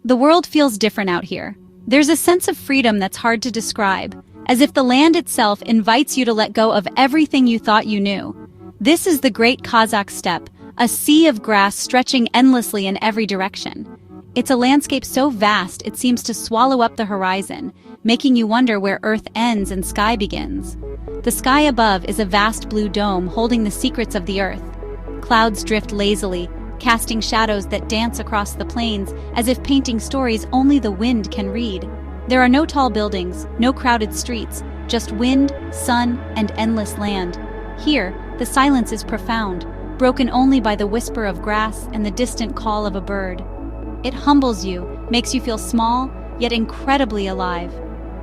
The world feels different out here. There's a sense of freedom that's hard to describe, as if the land itself invites you to let go of everything you thought you knew. This is the Great Kazakh Steppe, a sea of grass stretching endlessly in every direction. It's a landscape so vast it seems to swallow up the horizon, making you wonder where Earth ends and sky begins. The sky above is a vast blue dome holding the secrets of the Earth. Clouds drift lazily, casting shadows that dance across the plains as if painting stories only the wind can read. There are no tall buildings, no crowded streets, just wind, sun, and endless land. Here, the silence is profound, broken only by the whisper of grass and the distant call of a bird. It humbles you, makes you feel small, yet incredibly alive.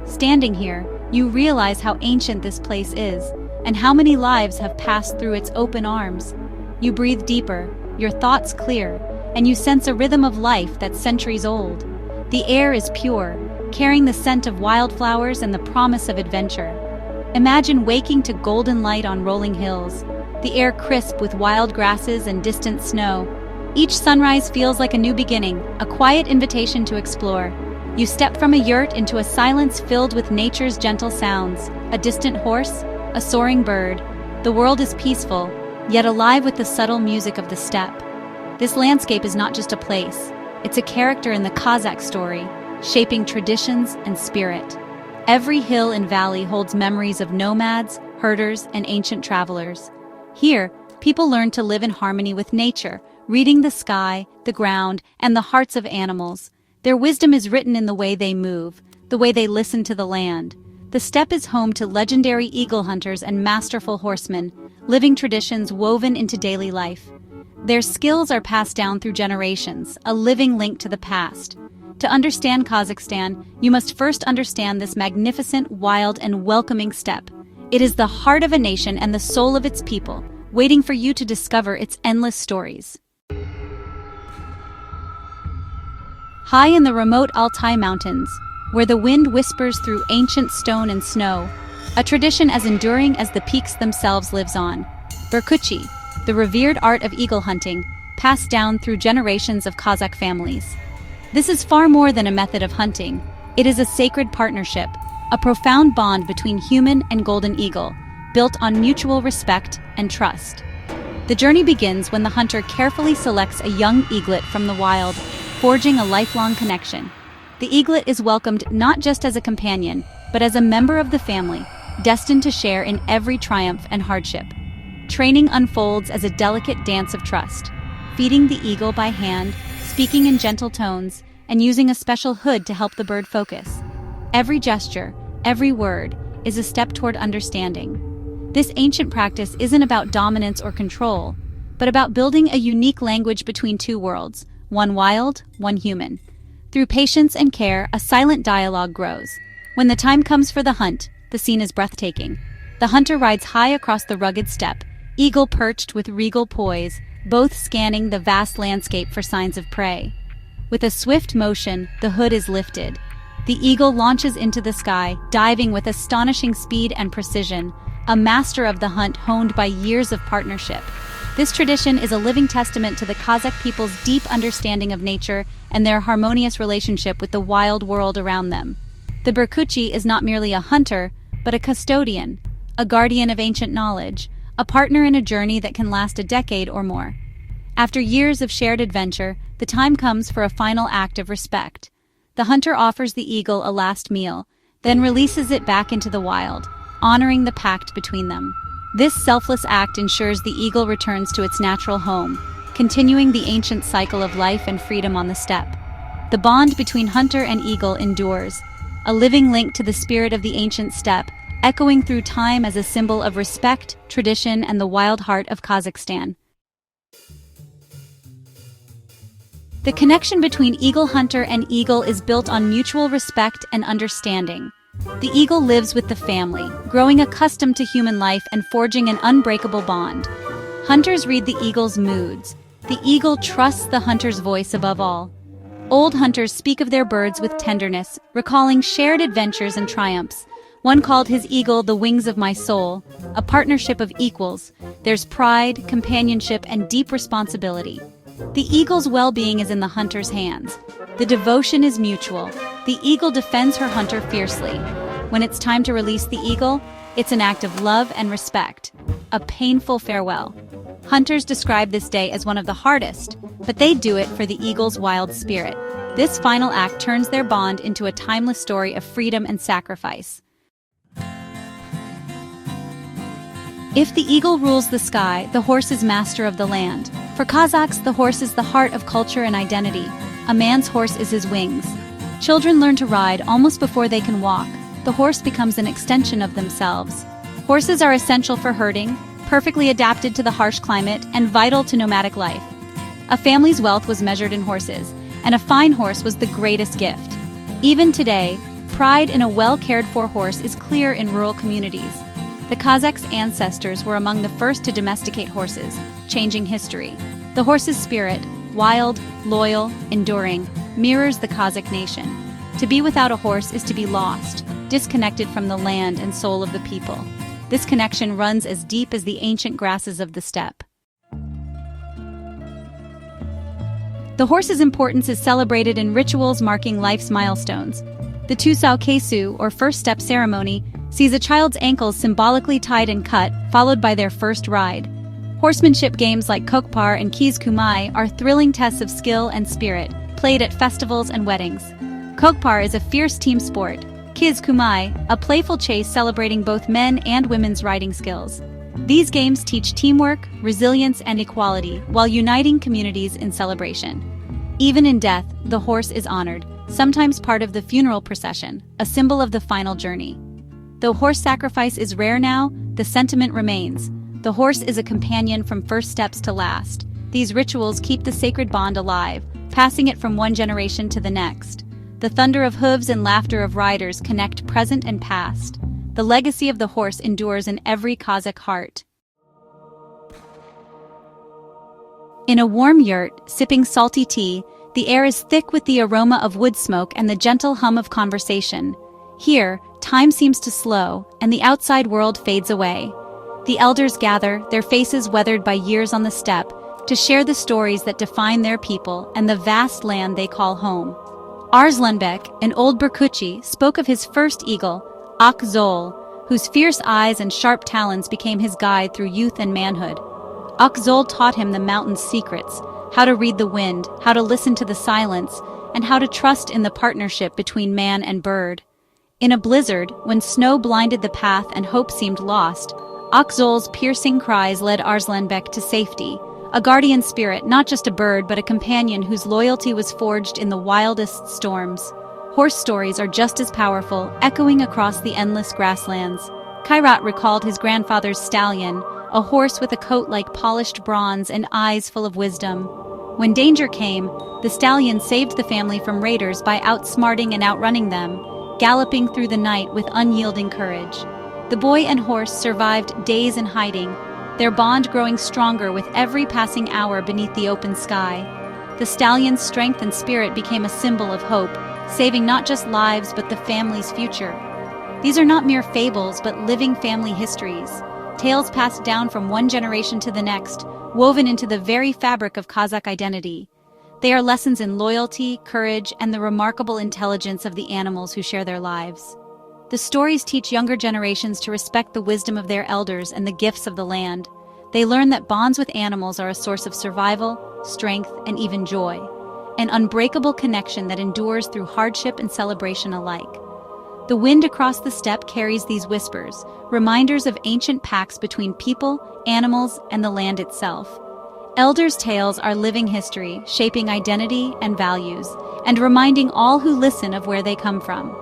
Standing here, you realize how ancient this place is, and how many lives have passed through its open arms. You breathe deeper, your thoughts clear, and you sense a rhythm of life that's centuries old. The air is pure, carrying the scent of wildflowers and the promise of adventure. Imagine waking to golden light on rolling hills, the air crisp with wild grasses and distant snow. Each sunrise feels like a new beginning, a quiet invitation to explore. You step from a yurt into a silence filled with nature's gentle sounds, a distant horse, a soaring bird. The world is peaceful, yet alive with the subtle music of the steppe. This landscape is not just a place, it's a character in the Kazakh story, shaping traditions and spirit. Every hill and valley holds memories of nomads, herders, and ancient travelers. Here, people learn to live in harmony with nature, reading the sky, the ground, and the hearts of animals. Their wisdom is written in the way they move, the way they listen to the land. The steppe is home to legendary eagle hunters and masterful horsemen, living traditions woven into daily life. Their skills are passed down through generations, a living link to the past. To understand Kazakhstan, you must first understand this magnificent, wild, and welcoming steppe. It is the heart of a nation and the soul of its people, waiting for you to discover its endless stories. High in the remote Altai Mountains, where the wind whispers through ancient stone and snow, a tradition as enduring as the peaks themselves lives on. Burkuchi, the revered art of eagle hunting, passed down through generations of Kazakh families. This is far more than a method of hunting. It is a sacred partnership, a profound bond between human and golden eagle, built on mutual respect and trust. The journey begins when the hunter carefully selects a young eaglet from the wild, forging a lifelong connection. The eaglet is welcomed not just as a companion, but as a member of the family, destined to share in every triumph and hardship. Training unfolds as a delicate dance of trust, feeding the eagle by hand, speaking in gentle tones, and using a special hood to help the bird focus. Every gesture, every word, is a step toward understanding. This ancient practice isn't about dominance or control, but about building a unique language between two worlds, one wild, one human. Through patience and care, a silent dialogue grows. When the time comes for the hunt, the scene is breathtaking. The hunter rides high across the rugged steppe, eagle perched with regal poise, both scanning the vast landscape for signs of prey. With a swift motion, the hood is lifted. The eagle launches into the sky, diving with astonishing speed and precision, a master of the hunt honed by years of partnership. This tradition is a living testament to the Kazakh people's deep understanding of nature and their harmonious relationship with the wild world around them. The Burkuchi is not merely a hunter, but a custodian, a guardian of ancient knowledge, a partner in a journey that can last a decade or more. After years of shared adventure, the time comes for a final act of respect. The hunter offers the eagle a last meal, then releases it back into the wild, honoring the pact between them. This selfless act ensures the eagle returns to its natural home, continuing the ancient cycle of life and freedom on the steppe. The bond between hunter and eagle endures, a living link to the spirit of the ancient steppe, echoing through time as a symbol of respect, tradition, and the wild heart of Kazakhstan. The connection between eagle hunter and eagle is built on mutual respect and understanding. The eagle lives with the family, growing accustomed to human life and forging an unbreakable bond. Hunters read the eagle's moods. The eagle trusts the hunter's voice above all. Old hunters speak of their birds with tenderness, recalling shared adventures and triumphs. One called his eagle the wings of my soul, a partnership of equals. There's pride, companionship, and deep responsibility. The eagle's well-being is in the hunter's hands. The devotion is mutual. The eagle defends her hunter fiercely. When it's time to release the eagle, it's an act of love and respect, a painful farewell. Hunters describe this day as one of the hardest, but they do it for the eagle's wild spirit. This final act turns their bond into a timeless story of freedom and sacrifice. If the eagle rules the sky, the horse is master of the land. For Kazakhs, the horse is the heart of culture and identity. A man's horse is his wings. Children learn to ride almost before they can walk. The horse becomes an extension of themselves. Horses are essential for herding, perfectly adapted to the harsh climate, and vital to nomadic life. A family's wealth was measured in horses, and a fine horse was the greatest gift. Even today, pride in a well-cared-for horse is clear in rural communities. The Kazakhs' ancestors were among the first to domesticate horses, changing history. The horse's spirit, wild, loyal, enduring, mirrors the Kazakh nation. To be without a horse is to be lost, disconnected from the land and soul of the people. This connection runs as deep as the ancient grasses of the steppe. The horse's importance is celebrated in rituals marking life's milestones. The Tusao Kesu, or first step ceremony, sees a child's ankles symbolically tied and cut, followed by their first ride. Horsemanship games like Kokpar and Kiz Kumai are thrilling tests of skill and spirit, played at festivals and weddings. Kokpar is a fierce team sport. Kiz Kumai, a playful chase celebrating both men and women's riding skills. These games teach teamwork, resilience, and equality while uniting communities in celebration. Even in death, the horse is honored, sometimes part of the funeral procession, a symbol of the final journey. Though horse sacrifice is rare now, the sentiment remains. The horse is a companion from first steps to last. These rituals keep the sacred bond alive, passing it from one generation to the next. The thunder of hooves and laughter of riders connect present and past. The legacy of the horse endures in every Kazakh heart. In a warm yurt, sipping salty tea, the air is thick with the aroma of wood smoke and the gentle hum of conversation. Here, time seems to slow, and the outside world fades away. The elders gather, their faces weathered by years on the steppe, to share the stories that define their people and the vast land they call home. Arslanbek, an old Berkuchi, spoke of his first eagle, Akzol, whose fierce eyes and sharp talons became his guide through youth and manhood. Akzol taught him the mountain's secrets, how to read the wind, how to listen to the silence, and how to trust in the partnership between man and bird. In a blizzard, when snow blinded the path and hope seemed lost, Akzol's piercing cries led Arslanbek to safety, a guardian spirit, not just a bird but a companion whose loyalty was forged in the wildest storms. Horse stories are just as powerful, echoing across the endless grasslands. Kairat recalled his grandfather's stallion, a horse with a coat like polished bronze and eyes full of wisdom. When danger came, the stallion saved the family from raiders by outsmarting and outrunning them, galloping through the night with unyielding courage. The boy and horse survived days in hiding, their bond growing stronger with every passing hour beneath the open sky. The stallion's strength and spirit became a symbol of hope, saving not just lives but the family's future. These are not mere fables but living family histories, tales passed down from one generation to the next, woven into the very fabric of Kazakh identity. They are lessons in loyalty, courage, and the remarkable intelligence of the animals who share their lives. The stories teach younger generations to respect the wisdom of their elders and the gifts of the land. They learn that bonds with animals are a source of survival, strength, and even joy, an unbreakable connection that endures through hardship and celebration alike. The wind across the steppe carries these whispers, reminders of ancient pacts between people, animals, and the land itself. Elders' tales are living history, shaping identity and values, and reminding all who listen of where they come from.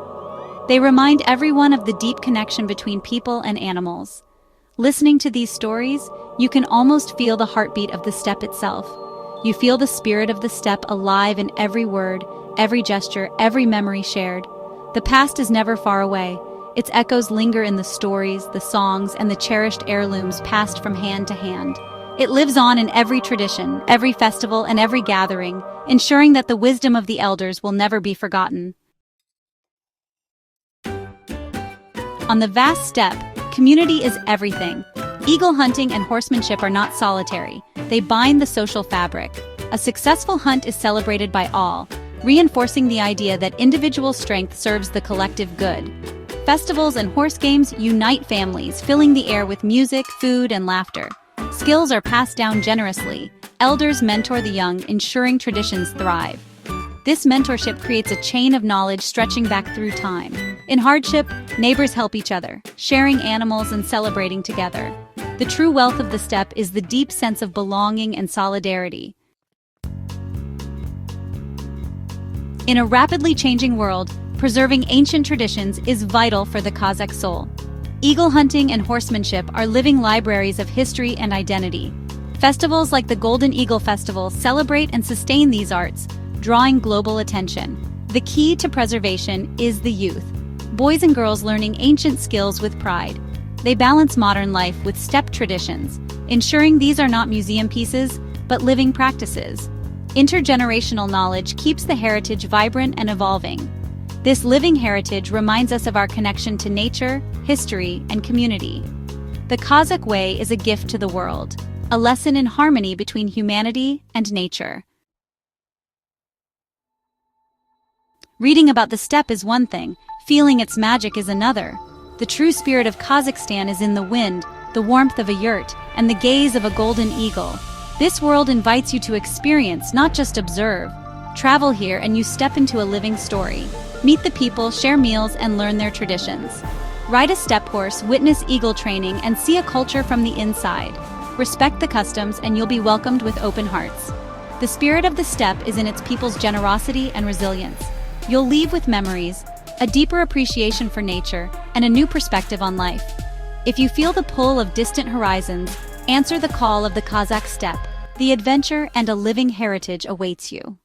They remind everyone of the deep connection between people and animals. Listening to these stories, you can almost feel the heartbeat of the steppe itself. You feel the spirit of the steppe alive in every word, every gesture, every memory shared. The past is never far away. Its echoes linger in the stories, the songs, and the cherished heirlooms passed from hand to hand. It lives on in every tradition, every festival, and every gathering, ensuring that the wisdom of the elders will never be forgotten. On the vast steppe, community is everything. Eagle hunting and horsemanship are not solitary. They bind the social fabric. A successful hunt is celebrated by all. reinforcing the idea that individual strength serves the collective good. Festivals and horse games unite families, filling the air with music, food, and laughter. Skills are passed down generously. Elders mentor the young, ensuring traditions thrive. This mentorship creates a chain of knowledge stretching back through time. In hardship, neighbors help each other, sharing animals and celebrating together. The true wealth of the steppe is the deep sense of belonging and solidarity. In a rapidly changing world, preserving ancient traditions is vital for the Kazakh soul. Eagle hunting and horsemanship are living libraries of history and identity. Festivals like the Golden Eagle Festival celebrate and sustain these arts, drawing global attention. The key to preservation is the youth. Boys and girls learning ancient skills with pride. They balance modern life with steppe traditions, ensuring these are not museum pieces, but living practices. Intergenerational knowledge keeps the heritage vibrant and evolving. This living heritage reminds us of our connection to nature, history, and community. The Kazakh way is a gift to the world, a lesson in harmony between humanity and nature. Reading about the steppe is one thing, feeling its magic is another. The true spirit of Kazakhstan is in the wind, the warmth of a yurt, and the gaze of a golden eagle. This world invites you to experience, not just observe. Travel here and you step into a living story. Meet the people, share meals, and learn their traditions. Ride a steppe horse, witness eagle training, and see a culture from the inside. Respect the customs and you'll be welcomed with open hearts. The spirit of the steppe is in its people's generosity and resilience. You'll leave with memories, a deeper appreciation for nature, and a new perspective on life. If you feel the pull of distant horizons, answer the call of the Kazakh steppe. The adventure and a living heritage awaits you.